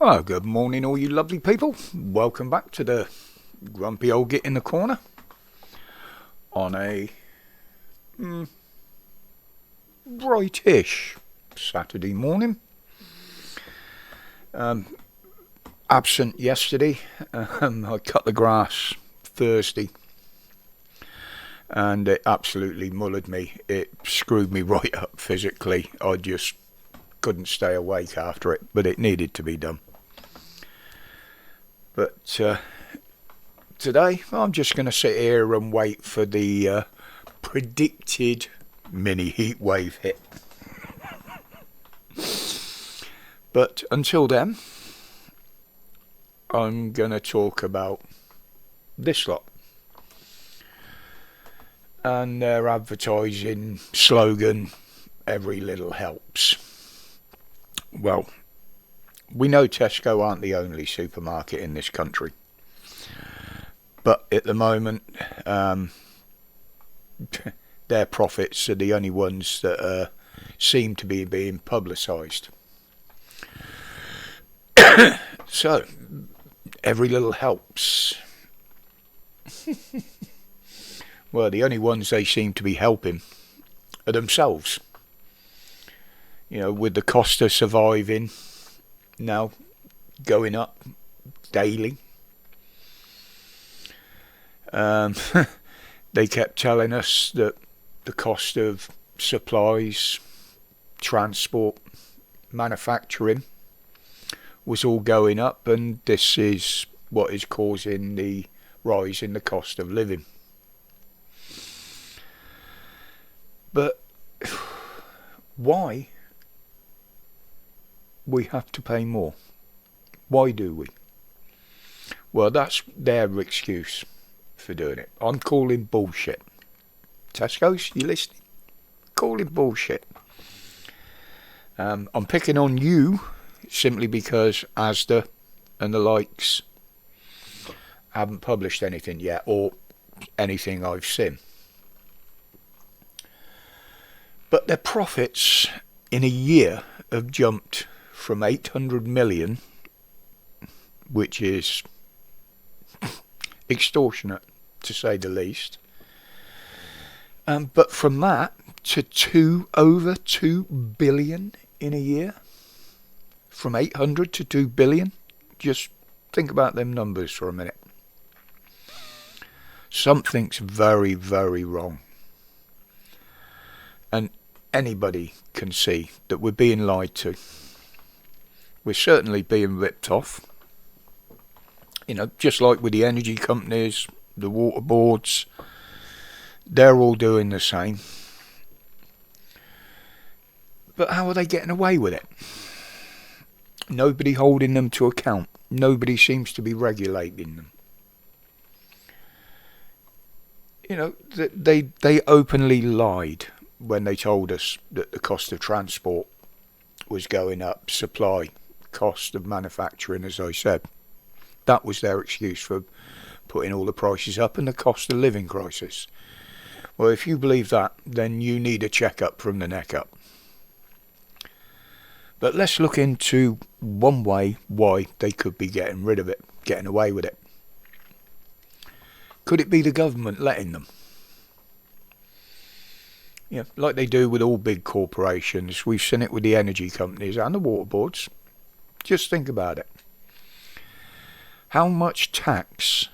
Well, good morning, all you lovely people. Welcome back to the grumpy old git in the corner on a brightish Saturday morning. Absent yesterday. I cut the grass Thursday and it absolutely mullered me. It screwed me right up physically. I just couldn't stay awake after it, but it needed to be done. But today I'm just going to sit here and wait for the predicted mini heat wave hit. But until then, I'm going to talk about this lot and their advertising slogan, every little helps. Well, we know Tesco aren't the only supermarket in this country, but at the moment their profits are the only ones that seem to be being publicised. So, every little helps. Well, the only ones they seem to be helping are themselves. You know, with the cost of surviving now going up daily. They kept telling us that the cost of supplies, transport, manufacturing was all going up, and this is what is causing the rise in the cost of living. But why we have to pay more? Why do we? Well, that's their excuse for doing it. I'm calling bullshit. Tesco's, you listening? Calling bullshit. I'm picking on you simply because Asda and the likes haven't published anything yet, or anything I've seen. But their profits in a year have jumped from 800 million, which is extortionate to say the least, but from that to over 2 billion in a year. From 800 to 2 billion. Just think about them numbers for a minute. Something's very, very wrong. And anybody can see that we're being lied to. We're certainly being ripped off. You know, just like with the energy companies, the water boards, they're all doing the same. But how are they getting away with it? Nobody holding them to account. Nobody seems to be regulating them. You know, they openly lied when they told us that the cost of transport was going up, supply, cost of manufacturing, as I said. That was their excuse for putting all the prices up, and the cost of living crisis. Well, if you believe that, then you need a checkup from the neck up. But let's look into one way why they could be getting rid of it, getting away with it. Could it be the government letting them? Yeah, like they do with all big corporations. We've seen it with the energy companies and the water boards. Just think about it. How much tax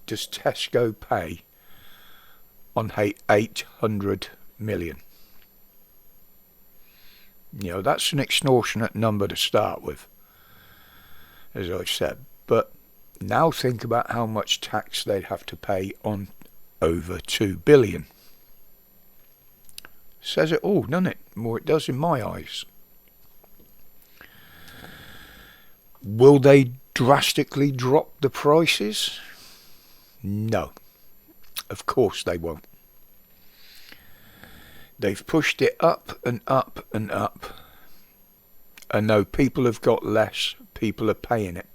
does Tesco pay on 800 million? You know, that's an extortionate number to start with, as I've said. But now think about how much tax they'd have to pay on over 2 billion. Says it all, doesn't it? More it does in my eyes. Will they drastically drop the prices? No. Of course they won't. They've pushed it up and up and up. And though people have got less, people are paying it.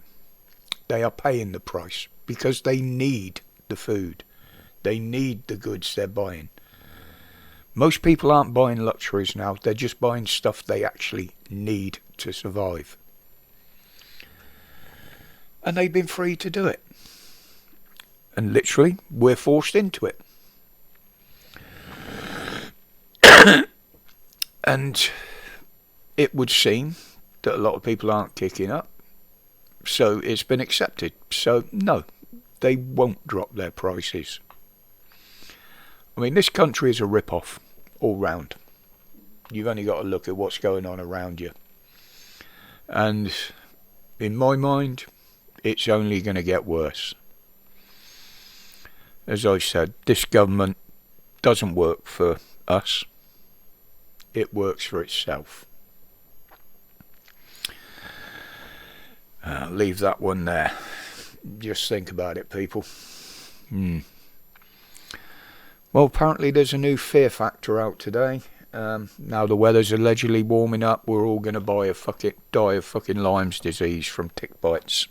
They are paying the price because they need the food. They need the goods they're buying. Most people aren't buying luxuries now. They're just buying stuff they actually need to survive. And they've been free to do it. And literally, we're forced into it. And it would seem that a lot of people aren't kicking up. So it's been accepted. So no, they won't drop their prices. I mean, this country is a rip-off all round. You've only got to look at what's going on around you. And in my mind, it's only going to get worse. As I said, this government doesn't work for us. It works for itself. Leave that one there. Just think about it, people. Well, apparently there's a new fear factor out today. Now the weather's allegedly warming up. We're all going to die of fucking Lyme's disease from tick bites.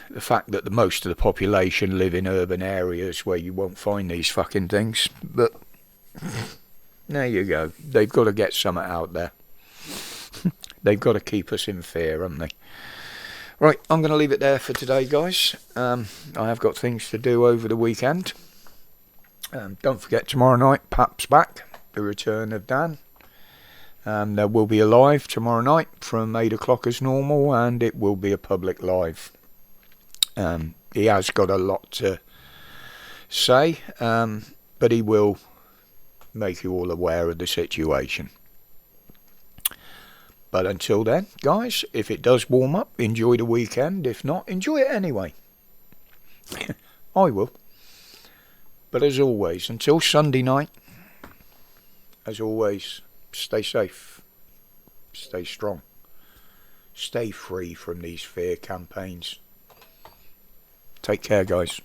The fact that most of the population live in urban areas where you won't find these fucking things. But there you go. They've got to get something out there. They've got to keep us in fear, haven't they? Right, I'm going to leave it there for today, guys. I have got things to do over the weekend. Don't forget, tomorrow night, Pap's back. The return of Dan. There will be a live tomorrow night from 8 o'clock as normal, and it will be a public live. He has got a lot to say, but he will make you all aware of the situation. But until then, guys, if it does warm up, enjoy the weekend. If not, enjoy it anyway. I will. But as always, until Sunday night, as always, stay safe, stay strong, stay free from these fear campaigns. Take care, guys.